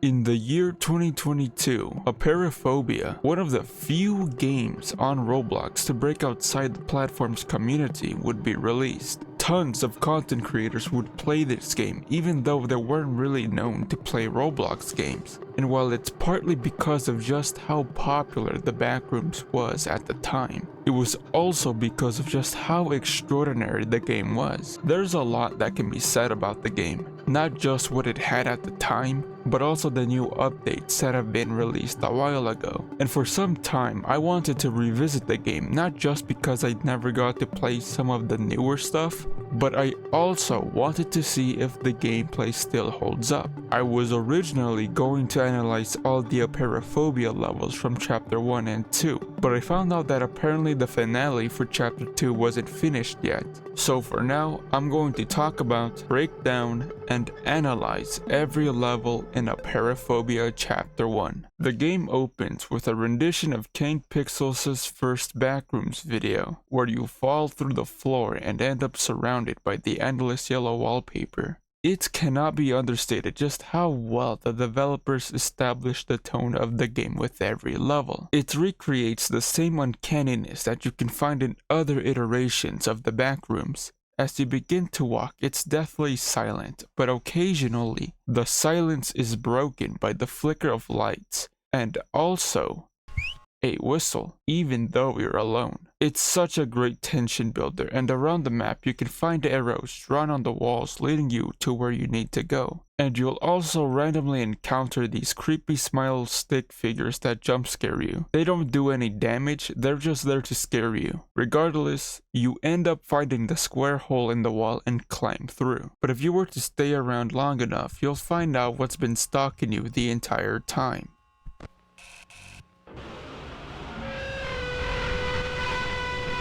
In the year 2022, Apeirophobia, one of the few games on Roblox to break outside the platform's community, would be released. Tons of content creators would play this game even though they weren't really known to play Roblox games. And while it's partly because of just how popular the backrooms was at the time, it was also because of just how extraordinary the game was. There's a lot that can be said about the game, not just what it had at the time, but also the new updates that have been released a while ago. And for some time, I wanted to revisit the game, not just because I never got to play some of the newer stuff, but I also wanted to see if the gameplay still holds up. I was originally going to analyze all the Apeirophobia levels from chapter 1 and 2, but I found out that apparently the finale for chapter 2 wasn't finished yet. So for now, I'm going to talk about, break down, and analyze every level in Apeirophobia chapter 1. The game opens with a rendition of King Pixels' first backrooms video, where you fall through the floor and end up surrounded by the endless yellow wallpaper. It cannot be understated just how well the developers established the tone of the game with every level. It recreates the same uncanniness that you can find in other iterations of the backrooms. As you begin to walk, it's deathly silent, but occasionally, the silence is broken by the flicker of lights, and also a whistle, even though you're alone. It's such a great tension builder, and around the map you can find arrows drawn on the walls leading you to where you need to go. And you'll also randomly encounter these creepy smile stick figures that jump scare you. They don't do any damage, they're just there to scare you. Regardless, you end up finding the square hole in the wall and climb through. But if you were to stay around long enough, you'll find out what's been stalking you the entire time.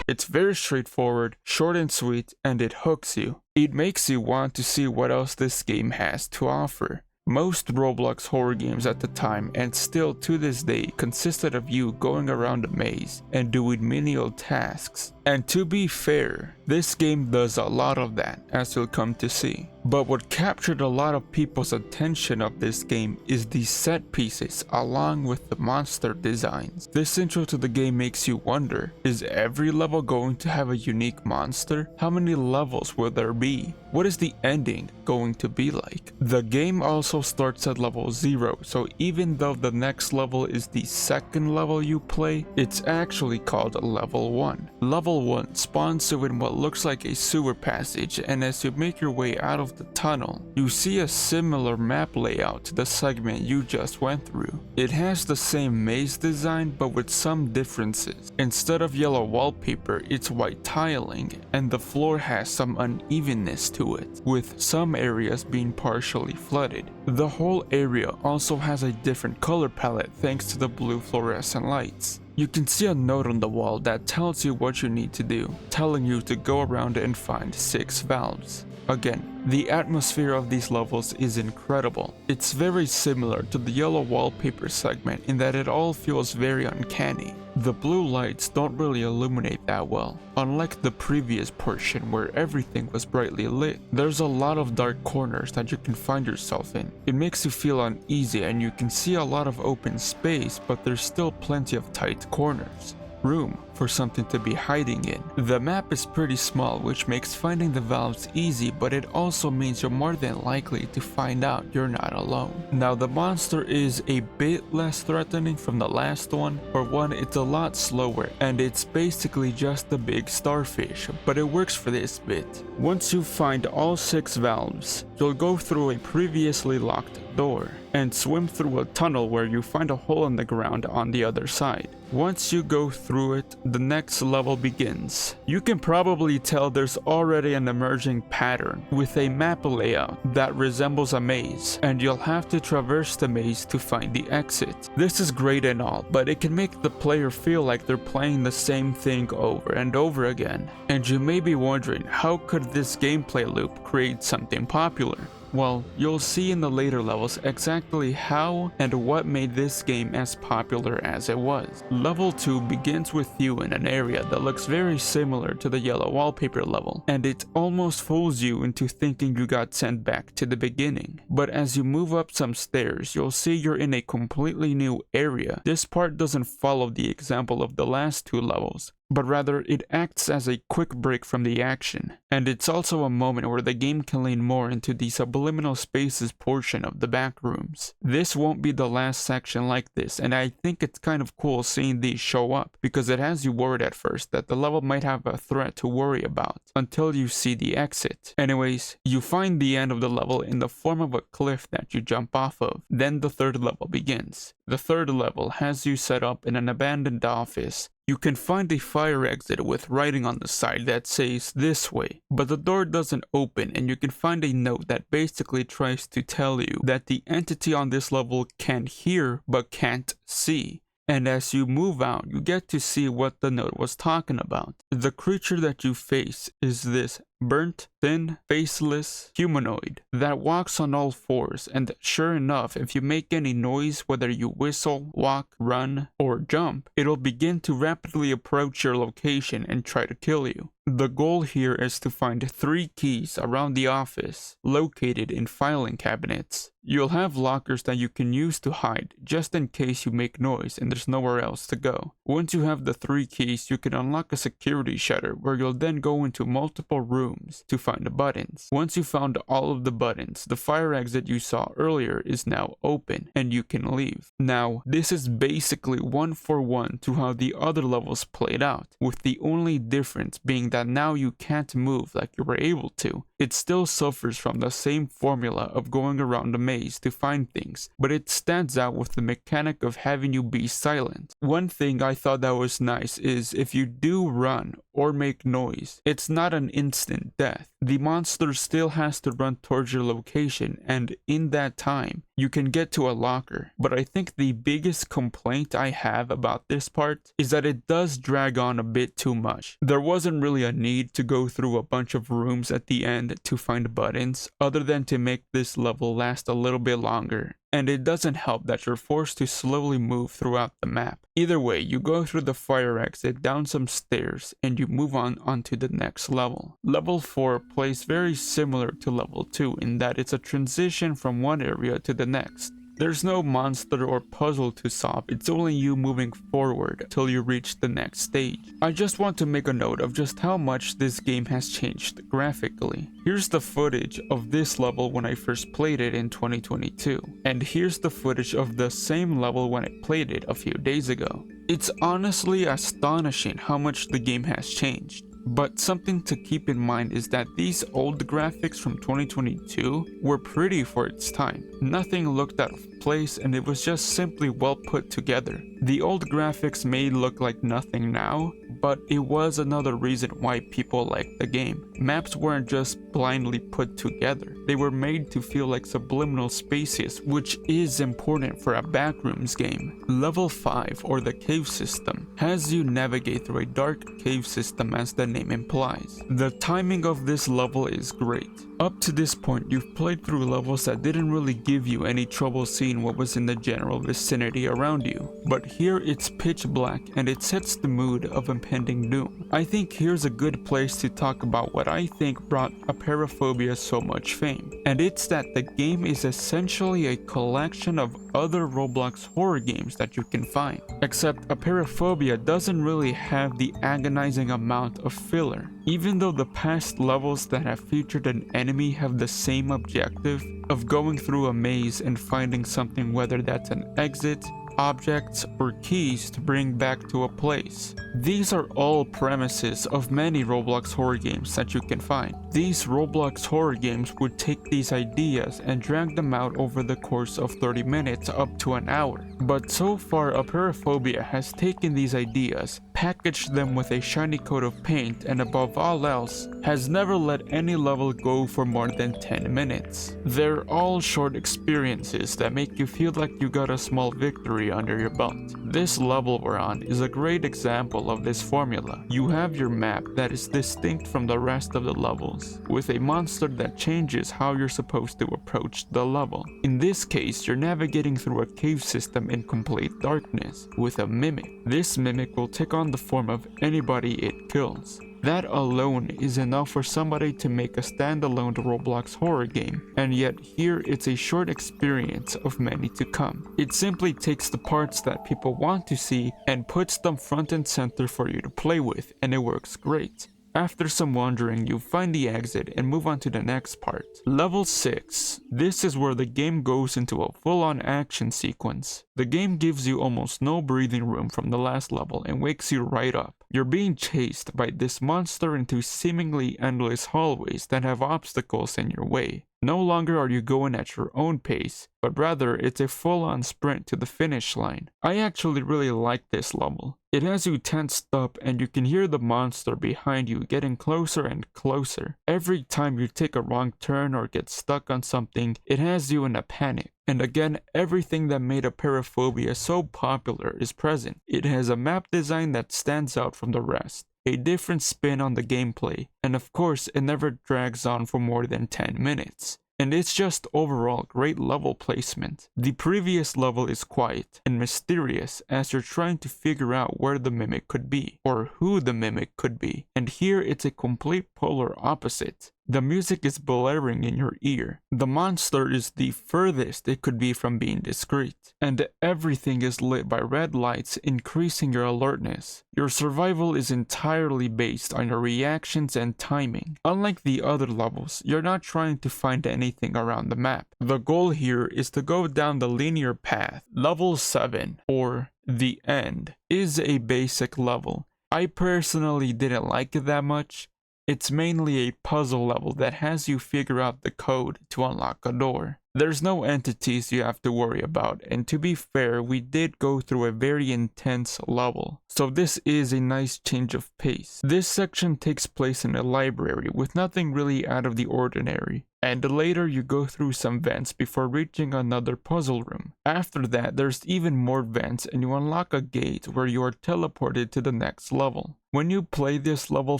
It's very straightforward, short and sweet, and it hooks you. It makes you want to see what else this game has to offer. Most Roblox horror games at the time, and still to this day, consisted of you going around a maze and doing menial tasks. And to be fair, this game does a lot of that, as you'll come to see. But what captured a lot of people's attention of this game is the set pieces along with the monster designs. This intro to the game makes you wonder, is every level going to have a unique monster? How many levels will there be? What is the ending going to be like? The game also starts at level 0, so even though the next level is the second level you play, it's actually called level 1. Level 1 spawns you in what looks like a sewer passage, and as you make your way out of the tunnel, you see a similar map layout to the segment you just went through. It has the same maze design but with some differences. Instead of yellow wallpaper, it's white tiling, and the floor has some unevenness to it, with some areas being partially flooded. The whole area also has a different color palette thanks to the blue fluorescent lights. You can see a note on the wall that tells you what you need to do, telling you to go around and find 6 valves. Again, the atmosphere of these levels is incredible. It's very similar to the yellow wallpaper segment in that it all feels very uncanny. The blue lights don't really illuminate that well. Unlike the previous portion where everything was brightly lit, there's a lot of dark corners that you can find yourself in. It makes you feel uneasy and you can see a lot of open space, but there's still plenty of tight corners. Room for something to be hiding in. The map is pretty small, which makes finding the valves easy, but it also means you're more than likely to find out you're not alone. Now the monster is a bit less threatening from the last one. For one, it's a lot slower, and it's basically just a big starfish, but it works for this bit. Once you find all 6 valves, you'll go through a previously locked door and swim through a tunnel where you find a hole in the ground on the other side. Once you go through it, the next level begins. You can probably tell there's already an emerging pattern with a map layout that resembles a maze, and you'll have to traverse the maze to find the exit. This is great and all, but it can make the player feel like they're playing the same thing over and over again. And you may be wondering, how could this gameplay loop create something popular? Well, you'll see in the later levels exactly how and what made this game as popular as it was. Level 2 begins with you in an area that looks very similar to the yellow wallpaper level, and it almost fools you into thinking you got sent back to the beginning. But as you move up some stairs, you'll see you're in a completely new area. This part doesn't follow the example of the last two levels, but rather it acts as a quick break from the action, and it's also a moment where the game can lean more into the subliminal spaces portion of the backrooms. This won't be the last section like this, and I think it's kind of cool seeing these show up, because it has you worried at first that the level might have a threat to worry about, until you see the exit. Anyways, you find the end of the level in the form of a cliff that you jump off of. Then the third level begins. The third level has you set up in an abandoned office. You can find a fire exit with writing on the side that says "this way," but the door doesn't open, and you can find a note that basically tries to tell you that the entity on this level can hear but can't see. And as you move out, you get to see what the note was talking about. The creature that you face is this burnt, thin, faceless humanoid that walks on all fours, and sure enough, if you make any noise, whether you whistle, walk, run, or jump, it'll begin to rapidly approach your location and try to kill you. The goal here is to find 3 keys around the office, located in filing cabinets. You'll have lockers that you can use to hide, just in case you make noise and there's nowhere else to go. Once you have the 3 keys, you can unlock a security shutter, where you'll then go into multiple rooms to find the buttons. Once you found all of the buttons, the fire exit you saw earlier is now open, and you can leave. Now, this is basically 1-for-1 to how the other levels played out, with the only difference being that now you can't move like you were able to. It still suffers from the same formula of going around a maze to find things, but it stands out with the mechanic of having you be silent. One thing I thought that was nice is if you do run or make noise, it's not an instant death. The monster still has to run towards your location, and in that time, you can get to a locker. But I think the biggest complaint I have about this part is that it does drag on a bit too much. There wasn't really a need to go through a bunch of rooms at the end to find buttons, other than to make this level last a little bit longer. And it doesn't help that you're forced to slowly move throughout the map. Either way, you go through the fire exit, down some stairs, and you move on onto the next level. Level 4 plays very similar to level 2 in that it's a transition from one area to the next. There's no monster or puzzle to solve, it's only you moving forward till you reach the next stage. I just want to make a note of just how much this game has changed graphically. Here's the footage of this level when I first played it in 2022, and here's the footage of the same level when I played it a few days ago. It's honestly astonishing how much the game has changed. But something to keep in mind is that these old graphics from 2022 were pretty for its time. Nothing looked out of place, and it was just simply well put together. The old graphics may look like nothing now, but it was another reason why people liked the game. Maps weren't just blindly put together. They were made to feel like subliminal spaces, which is important for a backrooms game. Level 5, or the cave system, has you navigate through a dark cave system as the name implies. The timing of this level is great. Up to this point, you've played through levels that didn't really give you any trouble seeing what was in the general vicinity around you, but here it's pitch black and it sets the mood of impending doom. I think here's a good place to talk about what I think brought Apeirophobia so much fame, and it's that the game is essentially a collection of other Roblox horror games that you can find, except Apeirophobia doesn't really have the agonizing amount of filler. Even though the past levels that have featured an enemy have the same objective of going through a maze and finding something, whether that's an exit, objects, or keys to bring back to a place. These are all premises of many Roblox horror games that you can find. These Roblox horror games would take these ideas and drag them out over the course of 30 minutes up to an hour. But so far, Apeirophobia has taken these ideas, packaged them with a shiny coat of paint, and above all else, has never let any level go for more than 10 minutes. They're all short experiences that make you feel like you got a small victory under your belt. This level we're on is a great example of this formula. You have your map that is distinct from the rest of the levels, with a monster that changes how you're supposed to approach the level. In this case, you're navigating through a cave system in complete darkness, with a mimic. This mimic will take on the form of anybody it kills. That alone is enough for somebody to make a standalone Roblox horror game, and yet here it's a short experience of many to come. It simply takes the parts that people want to see and puts them front and center for you to play with, and it works great. After some wandering, you find the exit and move on to the next part. Level 6. This is where the game goes into a full-on action sequence. The game gives you almost no breathing room from the last level and wakes you right up. You're being chased by this monster into seemingly endless hallways that have obstacles in your way. No longer are you going at your own pace, but rather it's a full-on sprint to the finish line. I actually really like this level. It has you tensed up and you can hear the monster behind you getting closer and closer. Every time you take a wrong turn or get stuck on something, it has you in a panic. And again, everything that made Apeirophobia so popular is present. It has a map design that stands out from the rest, a different spin on the gameplay, and of course it never drags on for more than 10 minutes. And it's just overall great level placement. The previous level is quiet and mysterious as you're trying to figure out where the mimic could be, or who the mimic could be, and here it's a complete polar opposite. The music is blaring in your ear. The monster is the furthest it could be from being discreet, and everything is lit by red lights, increasing your alertness. Your survival is entirely based on your reactions and timing. Unlike the other levels, you're not trying to find anything around the map. The goal here is to go down the linear path. Level 7, or The End, is a basic level. I personally didn't like it that much. It's mainly a puzzle level that has you figure out the code to unlock a door. There's no entities you have to worry about, and to be fair, we did go through a very intense level, so this is a nice change of pace. This section takes place in a library with nothing really out of the ordinary, and later you go through some vents before reaching another puzzle room. After that, there's even more vents and you unlock a gate where you are teleported to the next level. When you play this level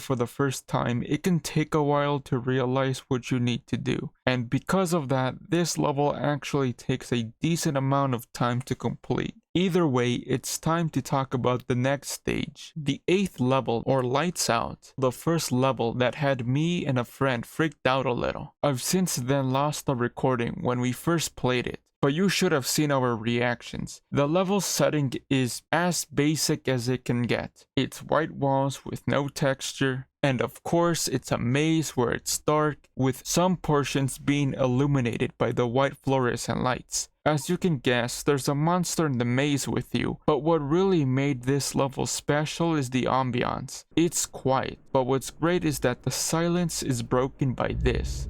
for the first time, it can take a while to realize what you need to do, and because of that, this level actually takes a decent amount of time to complete. Either way, it's time to talk about the next stage. The 8th level, or Lights Out, the first level that had me and a friend freaked out a little. I've since then lost the recording when we first played it, but you should have seen our reactions. The level setting is as basic as it can get. It's white walls with no texture, and of course it's a maze where it's dark, with some portions being illuminated by the white fluorescent lights. As you can guess, there's a monster in the maze with you, but what really made this level special is the ambiance. It's quiet, but what's great is that the silence is broken by this.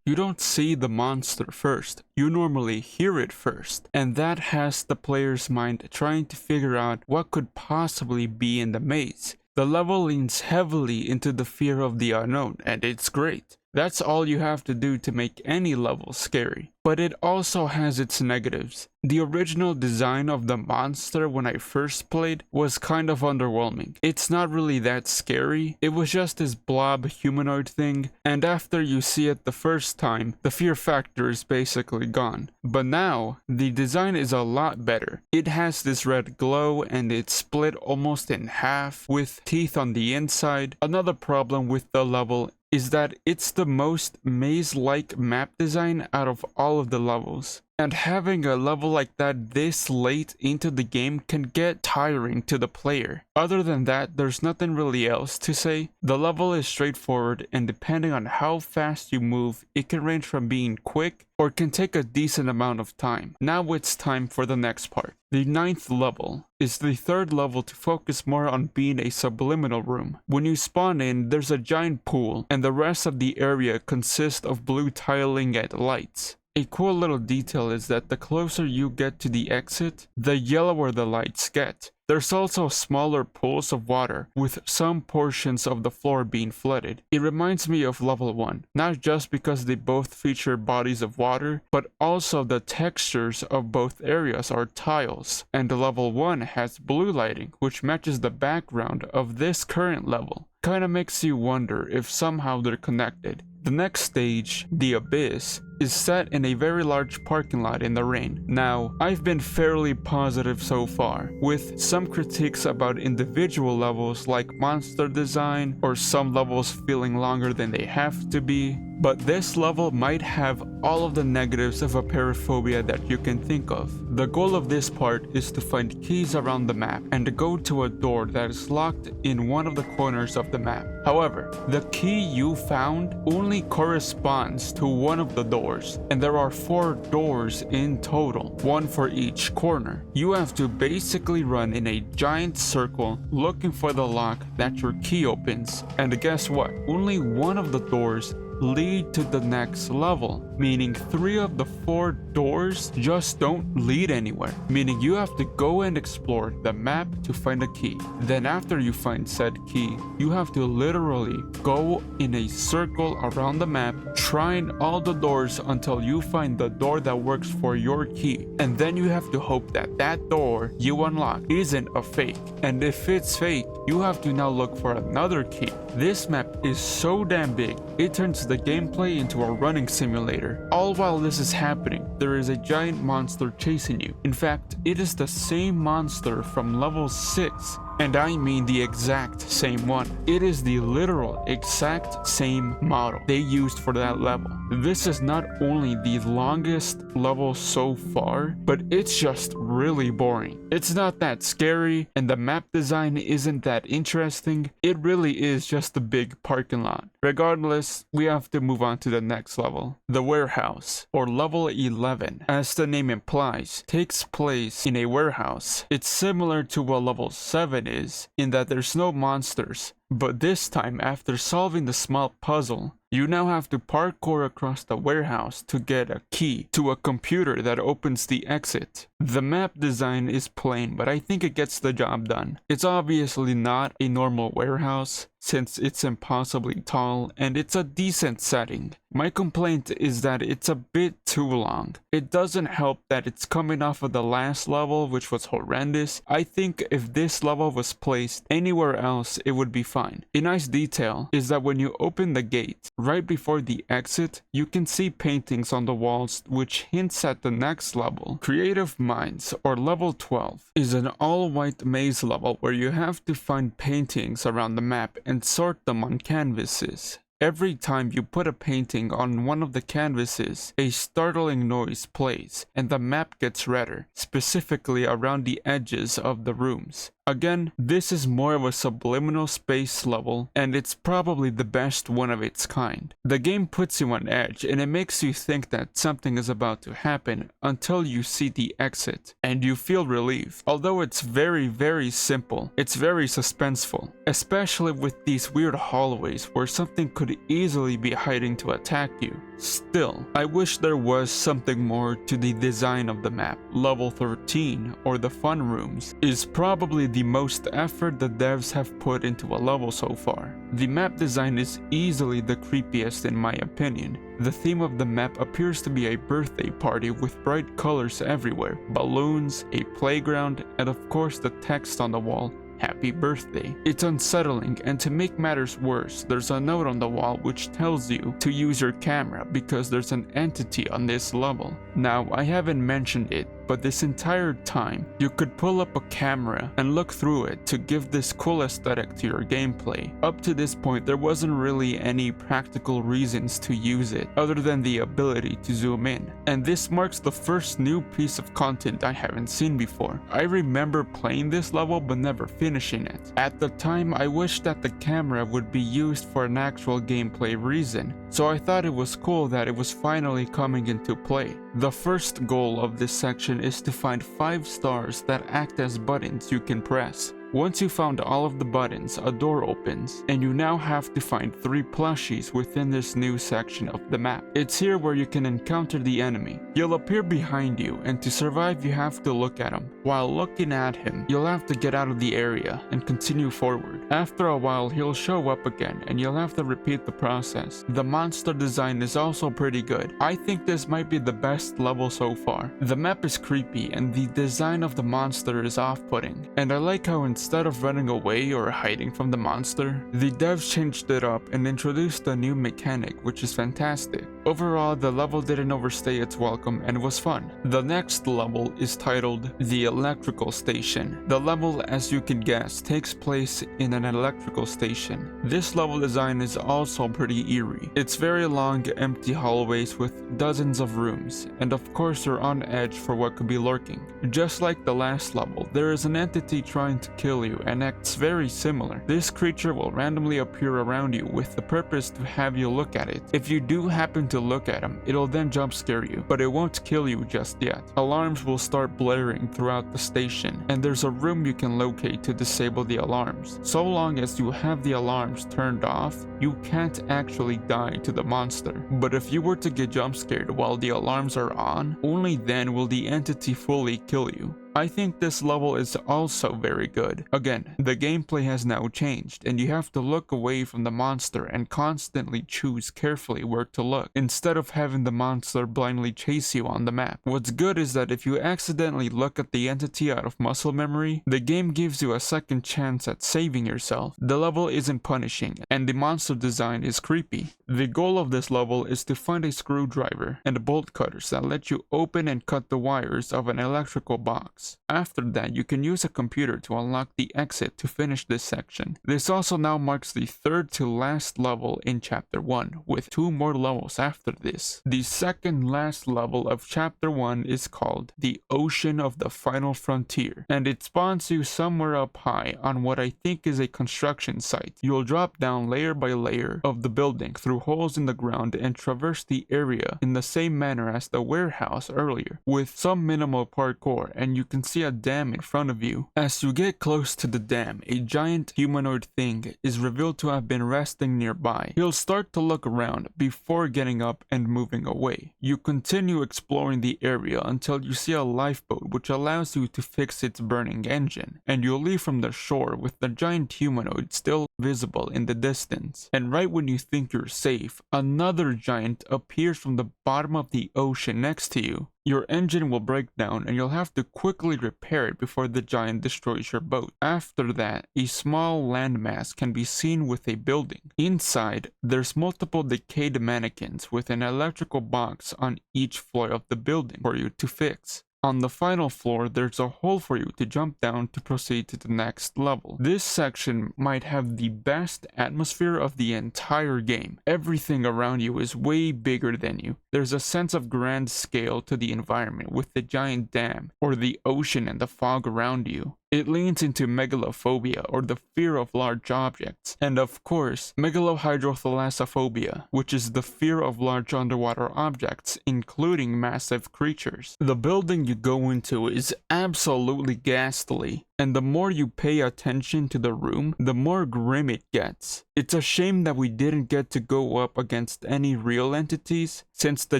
You don't see the monster first, you normally hear it first, and that has the player's mind trying to figure out what could possibly be in the maze. The level leans heavily into the fear of the unknown, and it's great. That's all you have to do to make any level scary. But it also has its negatives. The original design of the monster when I first played was kind of underwhelming. It's not really that scary, it was just this blob humanoid thing, and after you see it the first time, the fear factor is basically gone. But now, the design is a lot better. It has this red glow and it's split almost in half with teeth on the inside. Another problem with the level is that it's the most maze-like map design out of all of the levels. And having a level like that this late into the game can get tiring to the player. Other than that, there's nothing really else to say. The level is straightforward, and depending on how fast you move, it can range from being quick or can take a decent amount of time. Now it's time for the next part. The 9th level is the 3rd level to focus more on being a subliminal room. When you spawn in, there's a giant pool, and the rest of the area consists of blue tiling and lights. A cool little detail is that the closer you get to the exit, the yellower the lights get. There's also smaller pools of water, with some portions of the floor being flooded. It reminds me of level 1, not just because they both feature bodies of water, but also the textures of both areas are tiles. And level 1 has blue lighting, which matches the background of this current level. Kinda makes you wonder if somehow they're connected. The next stage, the Abyss, is set in a very large parking lot in the rain. Now, I've been fairly positive so far, with some critiques about individual levels like monster design or some levels feeling longer than they have to be, but this level might have all of the negatives of Apeirophobia that you can think of. The goal of this part is to find keys around the map and to go to a door that is locked in one of the corners of the map. However, the key you found only corresponds to one of the doors, and there are 4 doors in total, one for each corner. You have to basically run in a giant circle looking for the lock that your key opens, and guess what? Only one of the doors lead to the next level, meaning 3 of the 4 doors just don't lead anywhere, meaning you have to go and explore the map to find a key. Then after you find said key, you have to literally go in a circle around the map, trying all the doors until you find the door that works for your key, and then you have to hope that that door you unlock isn't a fake, and if it's fake, you have to now look for another key. This map is so damn big, it turns the gameplay into a running simulator. All while this is happening, there is a giant monster chasing you. In fact, it is the same monster from level 6. And I mean the exact same one. It is the literal exact same model they used for that level. This is not only the longest level so far, but it's just really boring. It's not that scary, and the map design isn't that interesting. It really is just a big parking lot. Regardless, we have to move on to the next level. The warehouse, or level 11, as the name implies, takes place in a warehouse. It's similar to what level 7 is, in that there's no monsters, but this time, after solving the small puzzle, you now have to parkour across the warehouse to get a key to a computer that opens the exit. The map design is plain, but I think it gets the job done. It's obviously not a normal warehouse, since it's impossibly tall, and it's a decent setting. My complaint is that it's a bit too long. It doesn't help that it's coming off of the last level, which was horrendous. I think if this level was placed anywhere else, it would be fine. A nice detail is that when you open the gate, right before the exit, you can see paintings on the walls which hints at the next level. Creative Minds, or level 12, is an all-white maze level where you have to find paintings around the map and sort them on canvases. Every time you put a painting on one of the canvases, a startling noise plays, and the map gets redder, specifically around the edges of the rooms. Again, this is more of a subliminal space level, and it's probably the best one of its kind. The game puts you on edge, and it makes you think that something is about to happen until you see the exit, and you feel relieved. Although it's very, very simple, it's very suspenseful, especially with these weird hallways where something could easily be hiding to attack you. Still, I wish there was something more to the design of the map. Level 13, or the fun rooms, is probably the most effort the devs have put into a level so far. The map design is easily the creepiest in my opinion. The theme of the map appears to be a birthday party with bright colors everywhere, balloons, a playground, and of course the text on the wall, "Happy Birthday." It's unsettling, and to make matters worse, there's a note on the wall which tells you to use your camera because there's an entity on this level. Now, I haven't mentioned it, but this entire time, you could pull up a camera and look through it to give this cool aesthetic to your gameplay. Up to this point, there wasn't really any practical reasons to use it, other than the ability to zoom in. And this marks the first new piece of content I haven't seen before. I remember playing this level but never finishing it. At the time, I wished that the camera would be used for an actual gameplay reason, so I thought it was cool that it was finally coming into play. The first goal of this section is to find 5 stars that act as buttons you can press. Once you found all of the buttons, a door opens, and you now have to find 3 plushies within this new section of the map. It's here where you can encounter the enemy. He'll appear behind you, and to survive you have to look at him. While looking at him, you'll have to get out of the area and continue forward. After a while, he'll show up again, and you'll have to repeat the process. The monster design is also pretty good. I think this might be the best level so far. The map is creepy, and the design of the monster is off-putting, and I like how instead of running away or hiding from the monster, the devs changed it up and introduced a new mechanic, which is fantastic. Overall, the level didn't overstay its welcome and was fun. The next level is titled The Electrical Station. The level, as you can guess, takes place in an electrical station. This level design is also pretty eerie. It's very long, empty hallways with dozens of rooms, and of course you're on edge for what could be lurking. Just like the last level, there is an entity trying to kill you and acts very similar. This creature will randomly appear around you with the purpose to have you look at it. If you do happen to look at him, it'll then jump scare you, but it won't kill you just yet. Alarms will start blaring throughout the station, and there's a room you can locate to disable the alarms. So long as you have the alarms turned off, you can't actually die to the monster. But if you were to get jump scared while the alarms are on, only then will the entity fully kill you. I think this level is also very good. Again, the gameplay has now changed, and you have to look away from the monster and constantly choose carefully where to look, instead of having the monster blindly chase you on the map. What's good is that if you accidentally look at the entity out of muscle memory, the game gives you a second chance at saving yourself. The level isn't punishing, and the monster design is creepy. The goal of this level is to find a screwdriver and bolt cutters that let you open and cut the wires of an electrical box. After that, you can use a computer to unlock the exit to finish this section. This also now marks the third to last level in Chapter 1, with 2 more levels after this. The second last level of Chapter 1 is called The Ocean of the Final Frontier, and it spawns you somewhere up high on what I think is a construction site. You'll drop down layer by layer of the building through holes in the ground and traverse the area in the same manner as the warehouse earlier, with some minimal parkour, and you can see a dam in front of you. As you get close to the dam, a giant humanoid thing is revealed to have been resting nearby. He'll start to look around before getting up and moving away. You continue exploring the area until you see a lifeboat which allows you to fix its burning engine, and you'll leave from the shore with the giant humanoid still visible in the distance. And right when you think you're safe, another giant appears from the bottom of the ocean next to you. Your engine will break down and you'll have to quickly repair it before the giant destroys your boat. After that, a small landmass can be seen with a building. Inside, there's multiple decayed mannequins with an electrical box on each floor of the building for you to fix. On the final floor, there's a hole for you to jump down to proceed to the next level. This section might have the best atmosphere of the entire game. Everything around you is way bigger than you. There's a sense of grand scale to the environment with the giant dam, or the ocean and the fog around you. It leans into megalophobia, or the fear of large objects, and of course, megalohydrothalassophobia, which is the fear of large underwater objects, including massive creatures. The building you go into is absolutely ghastly, and the more you pay attention to the room, the more grim it gets. It's a shame that we didn't get to go up against any real entities, since the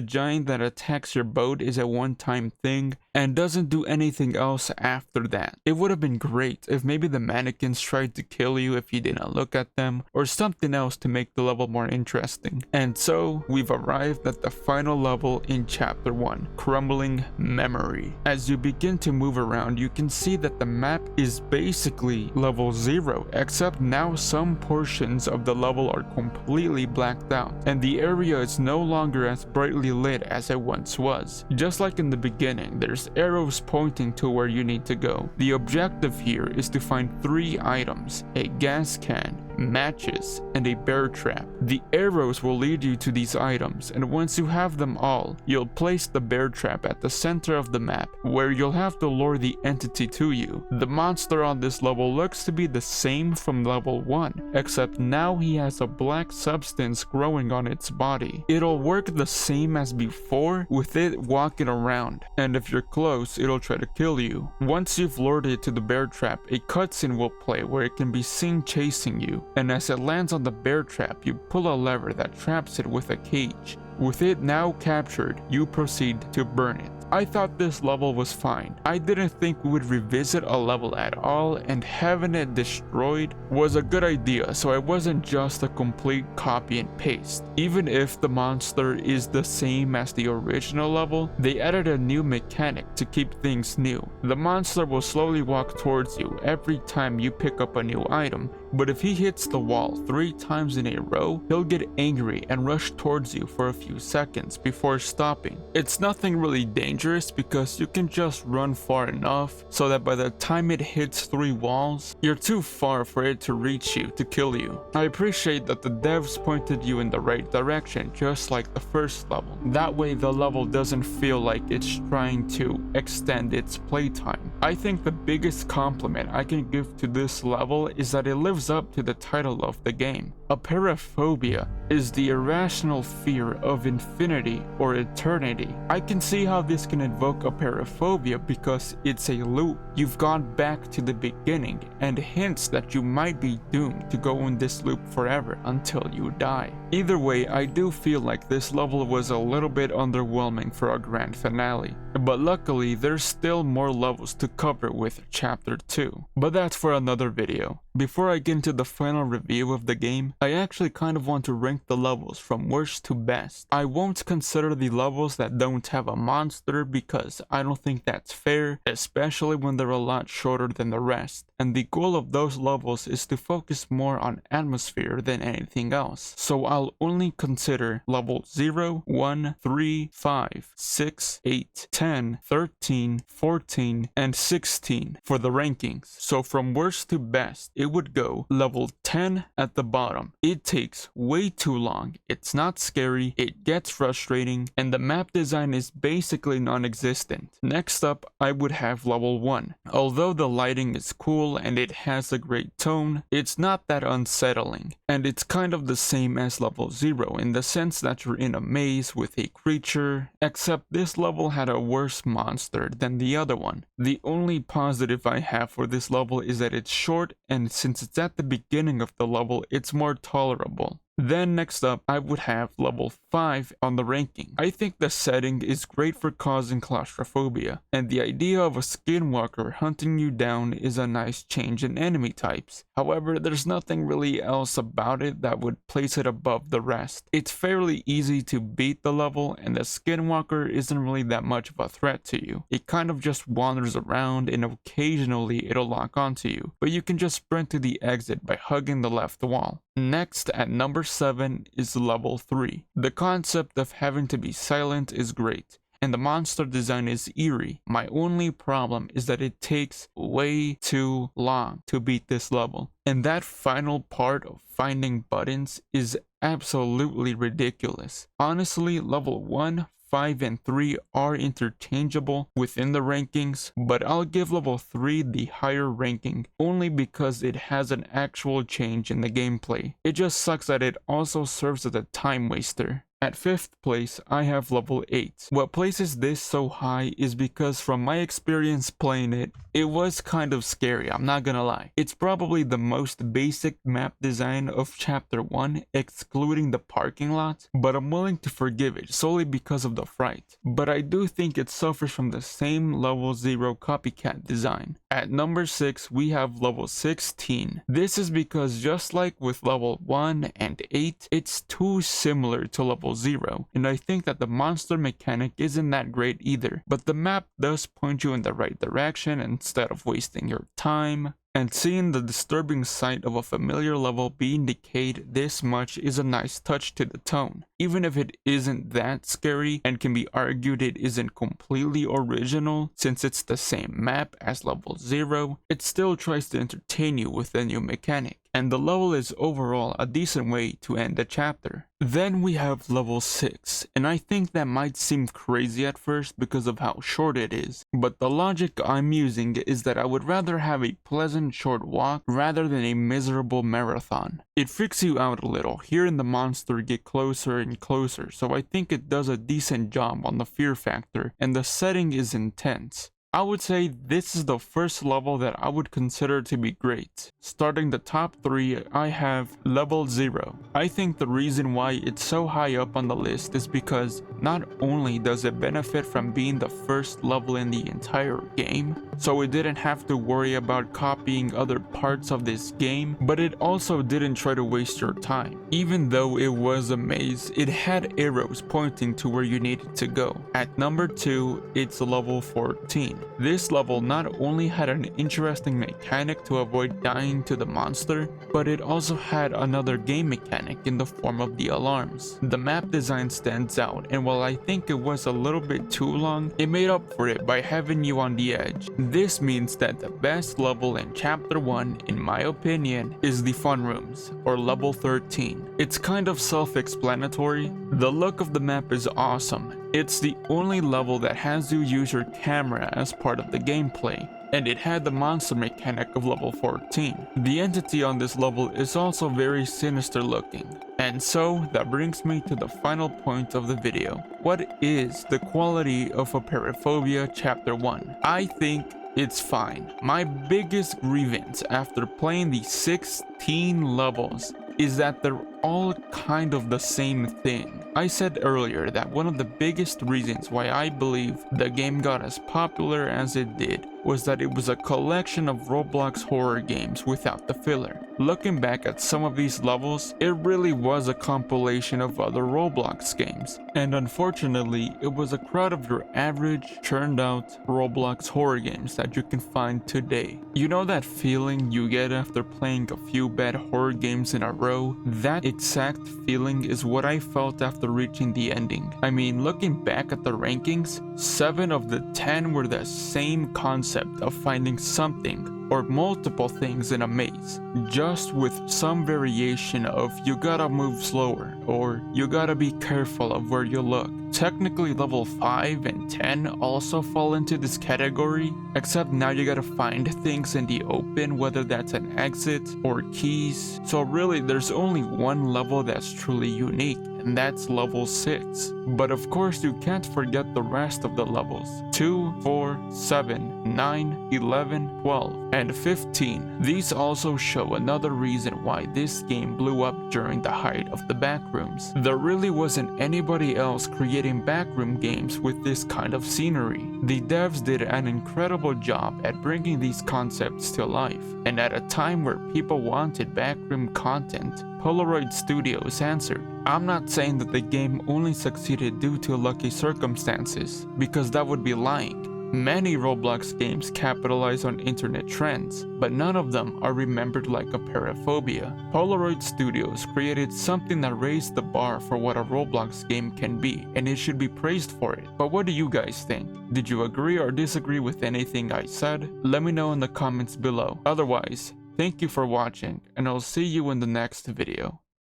giant that attacks your boat is a one-time thing and doesn't do anything else after that. It would have been great if maybe the mannequins tried to kill you if you didn't look at them, or something else to make the level more interesting. And so, we've arrived at the final level in Chapter 1, Crumbling Memory. As you begin to move around, you can see that the map is basically level 0, except now some portions of the level are completely blacked out, and the area is no longer as brightly lit as it once was. Just like in the beginning, there's arrows pointing to where you need to go. The objective here is to find 3 items: a gas can, matches, and a bear trap. The arrows will lead you to these items, and once you have them all, you'll place the bear trap at the center of the map, where you'll have to lure the entity to you. The monster on this level looks to be the same from level 1, except now he has a black substance growing on its body. It'll work the same as before, with it walking around, and if you're close, it'll try to kill you. Once you've lured it to the bear trap, a cutscene will play where it can be seen chasing you, and as it lands on the bear trap, you pull a lever that traps it with a cage. With it now captured, you proceed to burn it. I thought this level was fine. I didn't think we would revisit a level at all, and having it destroyed was a good idea, so it wasn't just a complete copy and paste. Even if the monster is the same as the original level, they added a new mechanic to keep things new. The monster will slowly walk towards you every time you pick up a new item, but if he hits the wall 3 times in a row, he'll get angry and rush towards you for a few seconds before stopping. It's nothing really dangerous because you can just run far enough so that by the time it hits 3 walls, you're too far for it to reach you to kill you. I appreciate that the devs pointed you in the right direction, just like the first level. That way the level doesn't feel like it's trying to extend its playtime. I think the biggest compliment I can give to this level is that it lives up to the title of the game. Apeirophobia is the irrational fear of infinity or eternity. I can see how this can invoke apeirophobia because it's a loop. You've gone back to the beginning and hints that you might be doomed to go in this loop forever until you die. Either way, I do feel like this level was a little bit underwhelming for a grand finale, but luckily there's still more levels to cover with chapter 2. But that's for another video. Before I get into the final review of the game, I actually kind of want to rank the levels from worst to best. I won't consider the levels that don't have a monster because I don't think that's fair, especially when they're a lot shorter than the rest. And the goal of those levels is to focus more on atmosphere than anything else. So I'll only consider level 0, 1, 3, 5, 6, 8, 10, 13, 14, and 16 for the rankings. So from worst to best, it would go level 10 at the bottom. It takes way too long, it's not scary, it gets frustrating, and the map design is basically non-existent. Next up, I would have level 1. Although the lighting is cool and it has a great tone, it's not that unsettling, and it's kind of the same as level 0 in the sense that you're in a maze with a creature, except this level had a worse monster than the other one. The only positive I have for this level is that it's short, and since it's at the beginning of the level, it's more tolerable. Then next up, I would have level 5 on the ranking. I think the setting is great for causing claustrophobia, and the idea of a skinwalker hunting you down is a nice change in enemy types. However, there's nothing really else about it that would place it above the rest. It's fairly easy to beat the level, and the skinwalker isn't really that much of a threat to you. It kind of just wanders around and occasionally it'll lock onto you, but you can just sprint to the exit by hugging the left wall. Next, at number 7 is level 3. The concept of having to be silent is great, and the monster design is eerie. My only problem is that it takes way too long to beat this level, and that final part of finding buttons is absolutely ridiculous. Honestly, level 1, 5, and 3 are interchangeable within the rankings, but I'll give level 3 the higher ranking only because it has an actual change in the gameplay. It just sucks that it also serves as a time waster. At 5th place, I have level 8. What places this so high is because from my experience playing it, it was kind of scary, I'm not gonna lie. It's probably the most basic map design of chapter 1, excluding the parking lot, but I'm willing to forgive it solely because of the fright. But I do think it suffers from the same level 0 copycat design. At number 6, we have level 16. This is because just like with level 1 and 8, it's too similar to level level 0, and I think that the monster mechanic isn't that great either, but the map does point you in the right direction instead of wasting your time. And seeing the disturbing sight of a familiar level being decayed this much is a nice touch to the tone. Even if it isn't that scary and can be argued it isn't completely original since it's the same map as level 0, it still tries to entertain you with a new mechanic. And the level is overall a decent way to end the chapter. Then we have level 6, and I think that might seem crazy at first because of how short it is, but the logic I'm using is that I would rather have a pleasant short walk rather than a miserable marathon. It freaks you out a little, hearing the monster get closer and closer, so I think it does a decent job on the fear factor, and the setting is intense. I would say this is the first level that I would consider to be great. Starting the top 3, I have level 0. I think the reason why it's so high up on the list is because not only does it benefit from being the first level in the entire game, so it didn't have to worry about copying other parts of this game, but it also didn't try to waste your time. Even though it was a maze, it had arrows pointing to where you needed to go. At number 2, it's level 14. This level not only had an interesting mechanic to avoid dying to the monster, but it also had another game mechanic in the form of the alarms. The map design stands out, and while I think it was a little bit too long, it made up for it by having you on the edge. This means that the best level in chapter 1, in my opinion, is the fun rooms, or level 13. It's kind of self-explanatory. The look of the map is awesome. It's the only level that has you use your camera as part of the gameplay, and it had the monster mechanic of level 14. The entity on this level is also very sinister looking. And so that brings me to the final point of the video. What is the quality of Apeirophobia chapter 1? I think it's fine. My biggest grievance after playing the 16 levels is that they're all kind of the same thing. I said earlier that one of the biggest reasons why I believe the game got as popular as it did was that it was a collection of Roblox horror games without the filler. Looking back at some of these levels, it really was a compilation of other Roblox games, and unfortunately, it was a crowd of your average, churned out Roblox horror games that you can find today. You know that feeling you get after playing a few bad horror games in a row? That exact feeling is what I felt after reaching the ending. I mean, looking back at the rankings, 7 of the 10 were the same concept of finding something or multiple things in a maze, just with some variation of you gotta move slower or you gotta be careful of where you look. Technically level 5 and 10 also fall into this category, except now you gotta find things in the open, whether that's an exit or keys. So really there's only one level that's truly unique, and that's level 6. But of course you can't forget the rest of the levels. 2, 4, 7, 9, 11, 12, and 15. These also show another reason why this game blew up during the height of the backrooms. There really wasn't anybody else creating backroom games with this kind of scenery. The devs did an incredible job at bringing these concepts to life, and at a time where people wanted backroom content, Polaroid Studios answered. I'm not saying that the game only succeeded due to lucky circumstances, because that would be lying. Many Roblox games capitalize on internet trends, but none of them are remembered like Apeirophobia. Polaroid Studios created something that raised the bar for what a Roblox game can be, and it should be praised for it. But what do you guys think? Did you agree or disagree with anything I said? Let me know in the comments below. Otherwise, thank you for watching, and I'll see you in the next video.